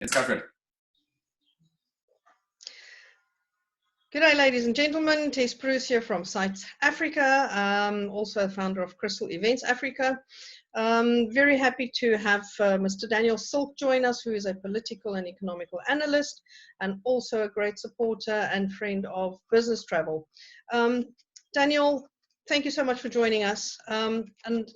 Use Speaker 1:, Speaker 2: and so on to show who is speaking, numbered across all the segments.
Speaker 1: Let's go for it.
Speaker 2: Good day, ladies and gentlemen. Tess Bruce here from South Africa, also founder of Crystal Events Africa. Very happy to have Mr. Daniel Silke join us, who is a political and economical analyst and also a great supporter and friend of business travel. Daniel, thank you so much for joining us. And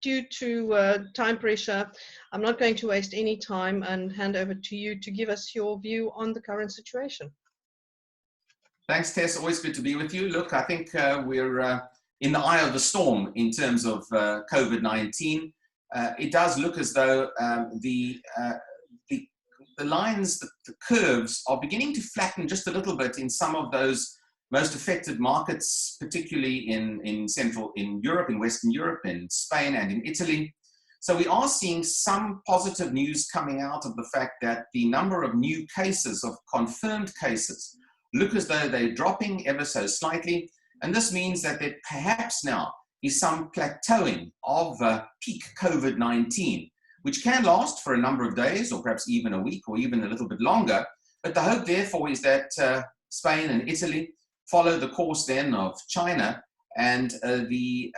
Speaker 2: due to time pressure, I'm not going to waste any time and hand over to you to give us your view on the current situation.
Speaker 1: Thanks, Tess. Always good to be with you. Look, I think we're in the eye of the storm in terms of COVID-19. It does look as though the lines, the curves are beginning to flatten just a little bit in some of those most affected markets, particularly in Europe, in Western Europe, in Spain and in Italy. So we are seeing some positive news coming out of the fact that the number of new cases, of confirmed cases, look as though they're dropping ever so slightly. And this means that there perhaps now is some plateauing of peak COVID-19, which can last for a number of days or perhaps even a week or even a little bit longer. But the hope therefore is that Spain and Italy follow the course then of China, and the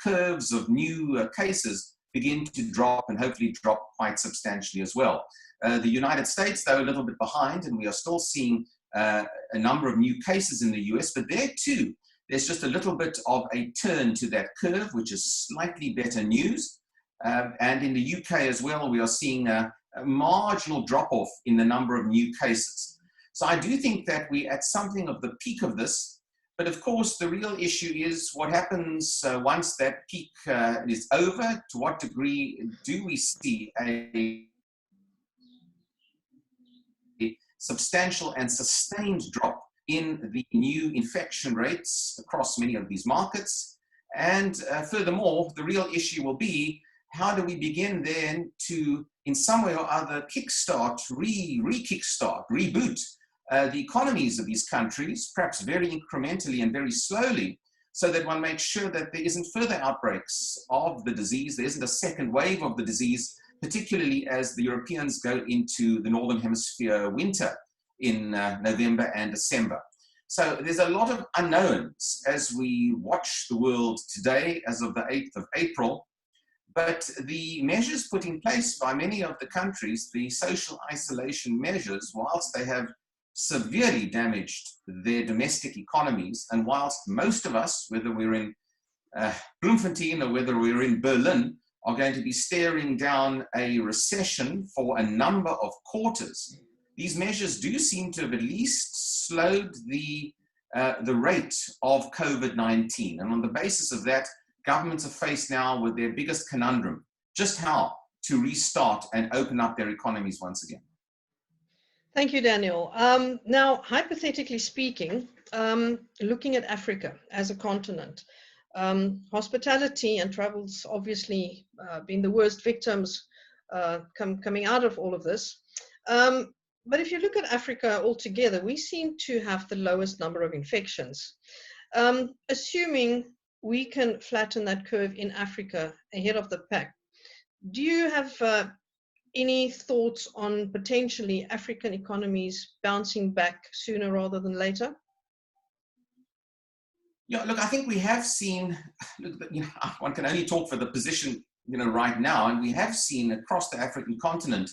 Speaker 1: curves of new cases begin to drop and hopefully drop quite substantially as well. The United States, though, a little bit behind, and we are still seeing a number of new cases in the US, but there too, there's just a little bit of a turn to that curve, which is slightly better news. And in the UK as well, we are seeing a marginal drop-off in the number of new cases. So I do think that we're at something of the peak of this, but of course the real issue is what happens once that peak is over. To what degree do we see a substantial and sustained drop in the new infection rates across many of these markets? And furthermore, the real issue will be, how do we begin then to, in some way or other, kickstart, reboot the economies of these countries, perhaps very incrementally and very slowly, so that one makes sure that there isn't further outbreaks of the disease, there isn't a second wave of the disease, particularly as the Europeans go into the Northern Hemisphere winter in November and December. So there's a lot of unknowns as we watch the world today as of the 8th of April, but the measures put in place by many of the countries, the social isolation measures, whilst they have severely damaged their domestic economies, and whilst most of us, whether we're in Bloemfontein or whether we're in Berlin, are going to be staring down a recession for a number of quarters, these measures do seem to have at least slowed the rate of COVID-19. And on the basis of that, governments are faced now with their biggest conundrum, just how to restart and open up their economies once again.
Speaker 2: Thank you, Daniel. Now, hypothetically speaking, looking at Africa as a continent, hospitality and travel's obviously been the worst victims coming out of all of this. But if you look at Africa altogether, we seem to have the lowest number of infections. Assuming we can flatten that curve in Africa ahead of the pack, do you have any thoughts on potentially African economies bouncing back sooner rather than later?
Speaker 1: Yeah, look, I think we have seen, one can only talk for the position, right now, and we have seen across the African continent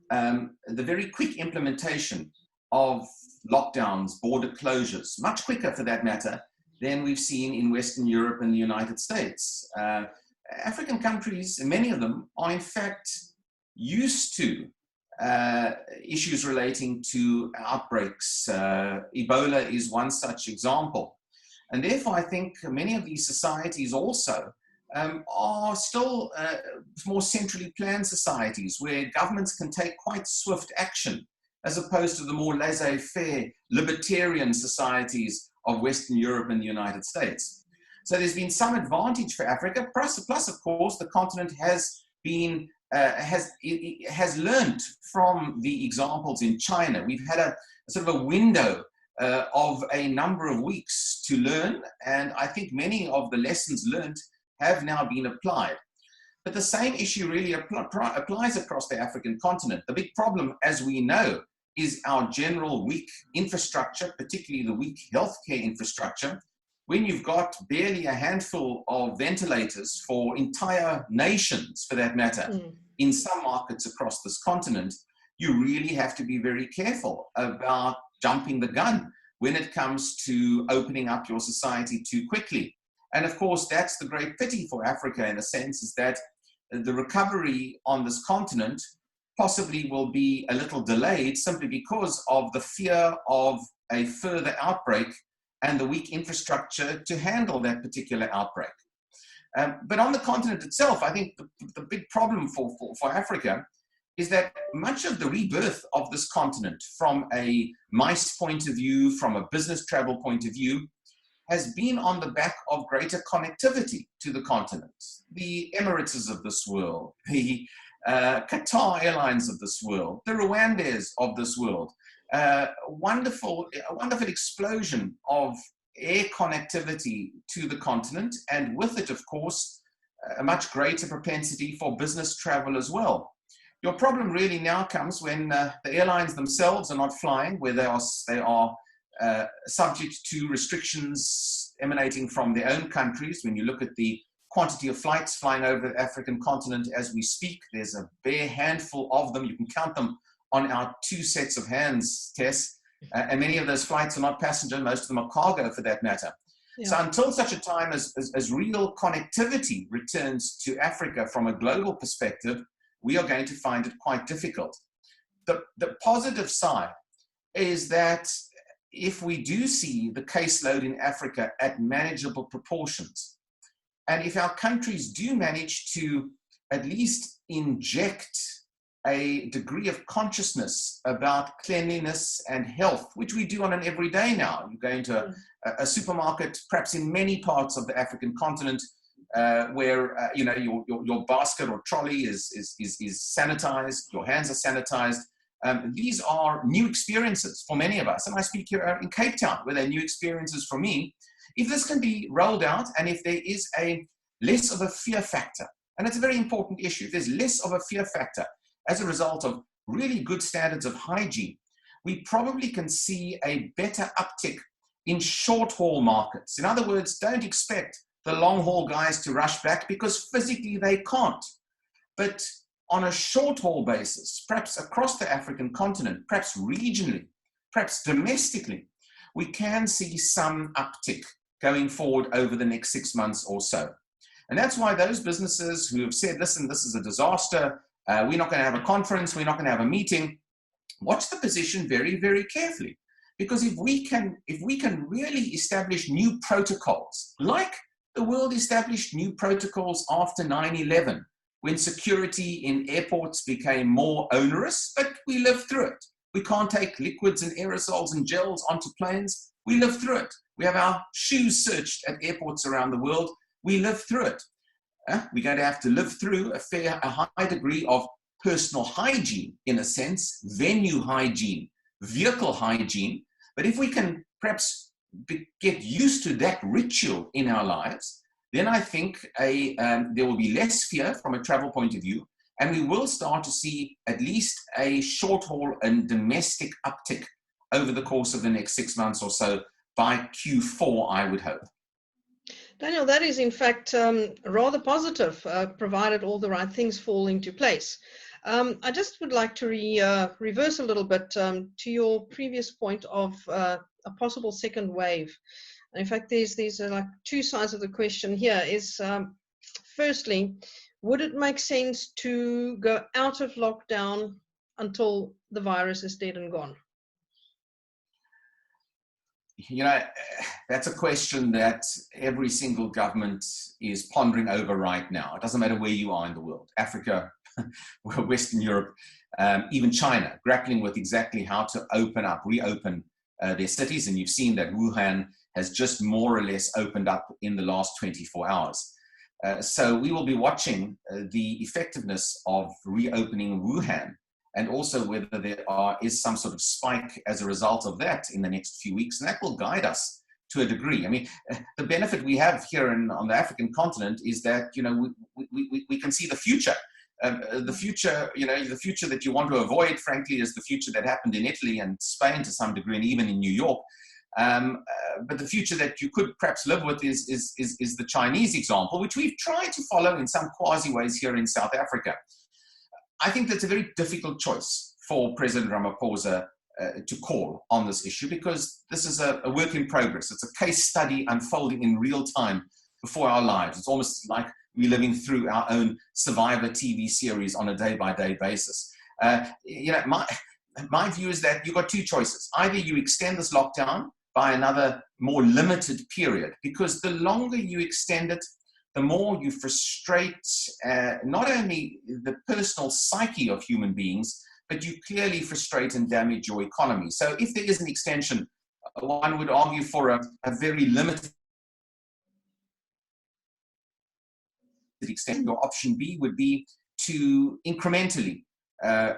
Speaker 1: the very quick implementation of lockdowns, border closures, much quicker for that matter than we've seen in Western Europe and the United States. African countries, many of them, are in fact used to issues relating to outbreaks. Ebola is one such example. And therefore, I think many of these societies also are still more centrally planned societies where governments can take quite swift action, as opposed to the more laissez-faire, libertarian societies of Western Europe and the United States. So there's been some advantage for Africa, plus of course, the continent has been has learned from the examples in China. We've had a sort of a window of a number of weeks to learn, and I think many of the lessons learned have now been applied. But the same issue really applies across the African continent. The big problem, as we know, is our general weak infrastructure, particularly the weak healthcare infrastructure. When you've got barely a handful of ventilators for entire nations, for that matter, in some markets across this continent, you really have to be very careful about jumping the gun when it comes to opening up your society too quickly. And of course, that's the great pity for Africa, in a sense, is that the recovery on this continent possibly will be a little delayed simply because of the fear of a further outbreak and the weak infrastructure to handle that particular outbreak. But on the continent itself, I think the big problem for Africa is that much of the rebirth of this continent, from a MICE point of view, from a business travel point of view, has been on the back of greater connectivity to the continent. The Emirates of this world, the Qatar Airlines of this world, the Rwandas of this world, a wonderful explosion of air connectivity to the continent, and with it, of course, a much greater propensity for business travel as well. Your problem really now comes when the airlines themselves are not flying, where they are subject to restrictions emanating from their own countries. When you look at the quantity of flights flying over the African continent as we speak, there's a bare handful of them. You can count them on our two sets of hands, Tess, and many of those flights are not passenger, most of them are cargo for that matter. Yeah. So until such a time as real connectivity returns to Africa from a global perspective, we are going to find it quite difficult. The positive side is that if we do see the caseload in Africa at manageable proportions, and if our countries do manage to at least inject a degree of consciousness about cleanliness and health, which we do on an everyday now. You go into a supermarket, perhaps in many parts of the African continent, where your basket or trolley is sanitized, your hands are sanitized. These are new experiences for many of us, and I speak here in Cape Town, where they're new experiences for me. If this can be rolled out, and if there is a less of a fear factor, and it's a very important issue, if there's less of a fear factor as a result of really good standards of hygiene, we probably can see a better uptick in short-haul markets. In other words, don't expect the long-haul guys to rush back, because physically they can't. But on a short-haul basis, perhaps across the African continent, perhaps regionally, perhaps domestically, we can see some uptick going forward over the next 6 months or so. And that's why those businesses who have said, listen, this is a disaster, we're not going to have a conference, we're not going to have a meeting, watch the position very, very carefully. Because if we can really establish new protocols, like the world established new protocols after 9/11, when security in airports became more onerous, but we lived through it. We can't take liquids and aerosols and gels onto planes. We live through it. We have our shoes searched at airports around the world. We live through it. We're going to have to live through a high degree of personal hygiene, in a sense, venue hygiene, vehicle hygiene. But if we can perhaps get used to that ritual in our lives, then I think there will be less fear from a travel point of view, and we will start to see at least a short-haul and domestic uptick over the course of the next 6 months or so, by Q4, I would hope.
Speaker 2: Daniel, that is in fact rather positive, provided all the right things fall into place. I just would like to reverse a little bit to your previous point of a possible second wave. In fact, there's like two sides of the question here. Is firstly, would it make sense to go out of lockdown until the virus is dead and gone?
Speaker 1: You know, that's a question that every single government is pondering over right now. It doesn't matter where you are in the world, Africa, Western Europe, even China, grappling with exactly how to reopen their cities. And you've seen that Wuhan has just more or less opened up in the last 24 hours. So we will be watching the effectiveness of reopening Wuhan, and also whether there is some sort of spike as a result of that in the next few weeks. And that will guide us to a degree. I mean, the benefit we have here on the African continent is that, you know, we can see the future. The future that you want to avoid, frankly, is the future that happened in Italy and Spain to some degree, and even in New York. But the future that you could perhaps live with is the Chinese example, which we've tried to follow in some quasi ways here in South Africa. I think that's a very difficult choice for President Ramaphosa to call on this issue, because this is a work in progress. It's a case study unfolding in real time before our lives. It's almost like we're living through our own Survivor TV series on a day-by-day basis. You know, my view is that you've got two choices. Either you extend this lockdown by another more limited period, because the longer you extend it, the more you frustrate not only the personal psyche of human beings, but you clearly frustrate and damage your economy. So if there is an extension, one would argue for a very limited extent. Your option B would be to incrementally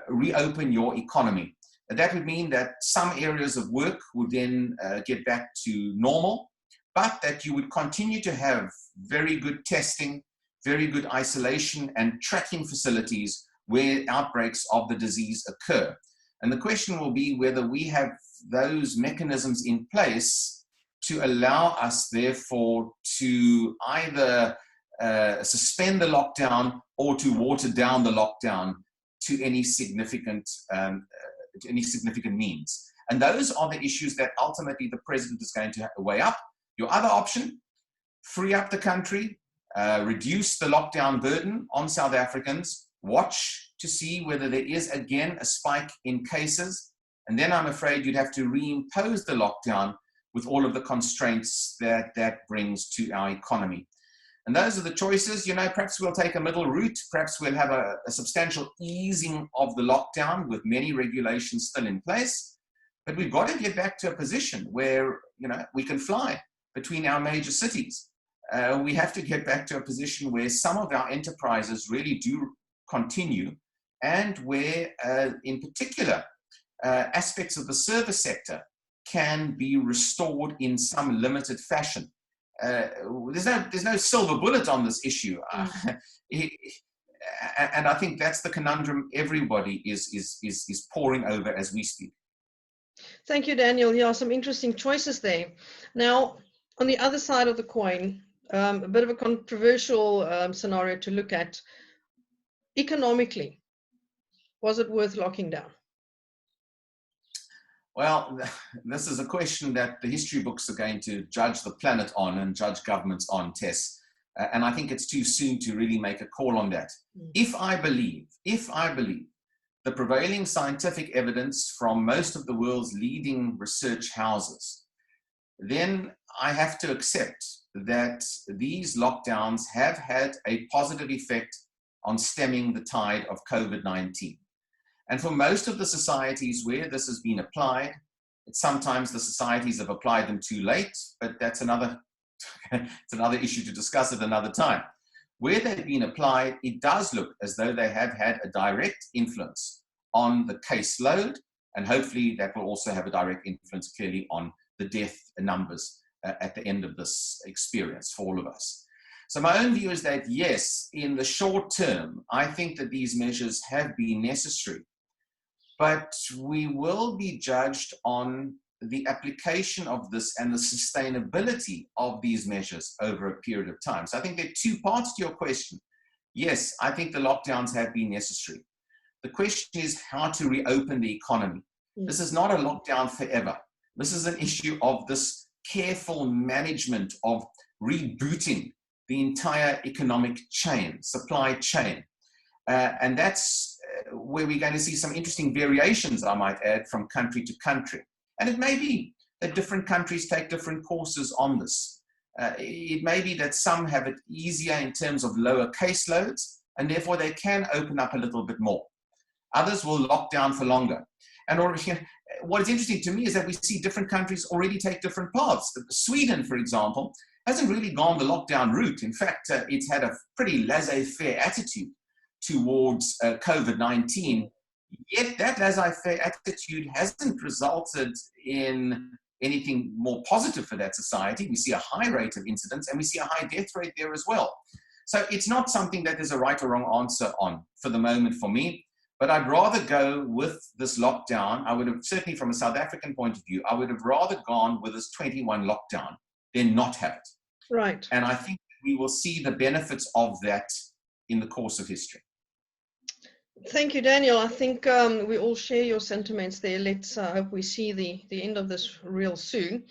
Speaker 1: reopen your economy. That would mean that some areas of work would then get back to normal, but that you would continue to have very good testing, very good isolation and tracking facilities where outbreaks of the disease occur. And the question will be whether we have those mechanisms in place to allow us, therefore, to either suspend the lockdown or to water down the lockdown to any significant means. And those are the issues that ultimately the president is going to weigh up. Your other option, free up the country, reduce the lockdown burden on South Africans, watch to see whether there is again a spike in cases, and then I'm afraid you'd have to reimpose the lockdown with all of the constraints that that brings to our economy. And those are the choices. You know, perhaps we'll take a middle route. Perhaps we'll have a substantial easing of the lockdown with many regulations still in place. But we've got to get back to a position where, you know, we can fly between our major cities. We have to get back to a position where some of our enterprises really do continue, and where, in particular, aspects of the service sector can be restored in some limited fashion. There's no silver bullet on this issue, and I think that's the conundrum everybody is poring over as we speak.
Speaker 2: Thank you, Daniel. Yeah, some interesting choices there. Now, on the other side of the coin, a bit of a controversial scenario to look at. Economically, was it worth locking down?
Speaker 1: Well, this is a question that the history books are going to judge the planet on and judge governments on, Tess. And I think it's too soon to really make a call on that. If I believe the prevailing scientific evidence from most of the world's leading research houses, then I have to accept that these lockdowns have had a positive effect on stemming the tide of COVID-19. And for most of the societies where this has been applied, sometimes the societies have applied them too late, but that's another, it's another issue to discuss at another time. Where they've been applied, it does look as though they have had a direct influence on the caseload, and hopefully that will also have a direct influence clearly on the death numbers at the end of this experience for all of us. So my own view is that, yes, in the short term, I think that these measures have been necessary, but we will be judged on the application of this and the sustainability of these measures over a period of time. So I think there are two parts to your question. Yes, I think the lockdowns have been necessary. The question is how to reopen the economy. This is not a lockdown forever. This is an issue of this careful management of rebooting the entire economic chain, supply chain. And that's where we're going to see some interesting variations, I might add, from country to country. And it may be that different countries take different courses on this. It may be that some have it easier in terms of lower caseloads, and therefore they can open up a little bit more. Others will lock down for longer. And what is interesting to me is that we see different countries already take different paths. Sweden, for example, hasn't really gone the lockdown route. In fact, it's had a pretty laissez-faire attitude towards COVID-19. Yet that laissez-faire attitude hasn't resulted in anything more positive for that society. We see a high rate of incidence, and we see a high death rate there as well. So it's not something that there's a right or wrong answer on for the moment for me. But I'd rather go with this lockdown. I would have, certainly from a South African point of view, I would have rather gone with this 21 lockdown than not have it.
Speaker 2: Right.
Speaker 1: And I think we will see the benefits of that in the course of history.
Speaker 2: Thank you, Daniel. I think we all share your sentiments there. Let's hope we see the end of this real soon.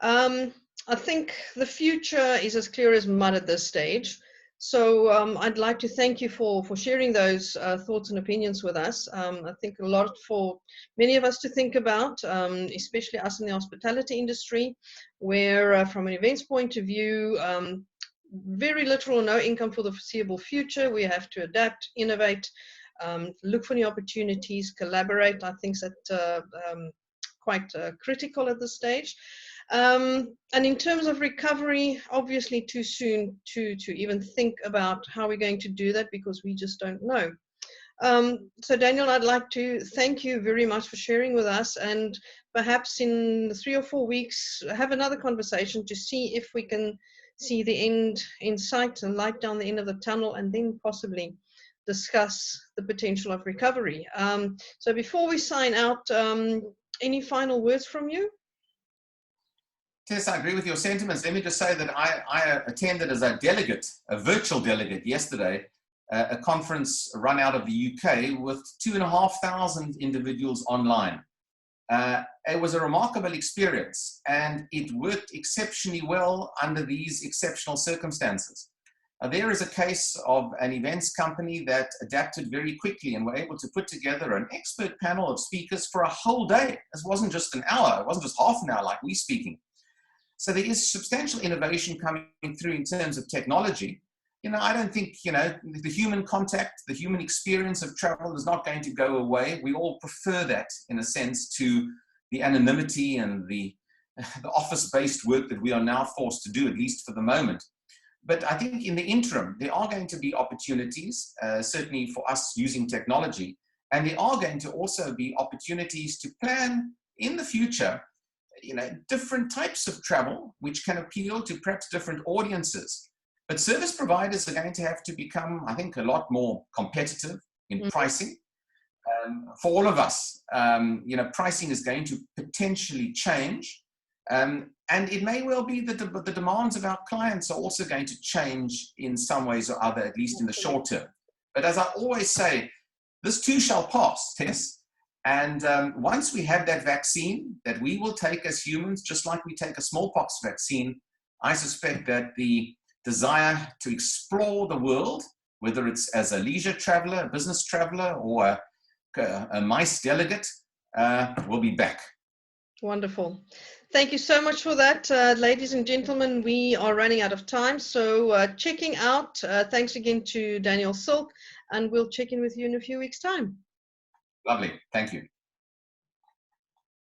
Speaker 2: I think the future is as clear as mud at this stage. So I'd like to thank you for sharing those thoughts and opinions with us. I think a lot for many of us to think about, especially us in the hospitality industry, where from an events point of view, very little or no income for the foreseeable future. We have to adapt, innovate, look for new opportunities, collaborate. I think that's quite critical at this stage. And in terms of recovery, obviously too soon to even think about how we're going to do that, because we just don't know. So Daniel, I'd like to thank you very much for sharing with us, and perhaps in 3 or 4 weeks have another conversation to see if we can see the end in sight and light down the end of the tunnel, and then possibly discuss the potential of recovery. So before we sign out, any final words from you?
Speaker 1: Tess, I agree with your sentiments. Let me just say that I attended as a delegate, a virtual delegate yesterday, a conference run out of the UK with 2,500 individuals online. It was a remarkable experience, and it worked exceptionally well under these exceptional circumstances. There is a case of an events company that adapted very quickly and were able to put together an expert panel of speakers for a whole day. This wasn't just an hour, it wasn't just half an hour like we're speaking. So there is substantial innovation coming through in terms of technology. I don't think, the human contact, the human experience of travel is not going to go away. We all prefer that, in a sense, to the anonymity and the office-based work that we are now forced to do, at least for the moment. But I think in the interim, there are going to be opportunities, certainly for us using technology, and there are going to also be opportunities to plan in the future different types of travel, which can appeal to perhaps different audiences. But service providers are going to have to become, I think, a lot more competitive in pricing. For all of us, pricing is going to potentially change. And it may well be that the demands of our clients are also going to change in some ways or other, at least in the short term. But as I always say, this too shall pass, Tess. And once we have that vaccine that we will take as humans, just like we take a smallpox vaccine, I suspect that the desire to explore the world, whether it's as a leisure traveler, a business traveler, or a MICE delegate, will be back.
Speaker 2: Wonderful. Thank you so much for that. Ladies and gentlemen, we are running out of time. So checking out, thanks again to Daniel Silke, and we'll check in with you in a few weeks' time.
Speaker 1: Lovely. Thank you.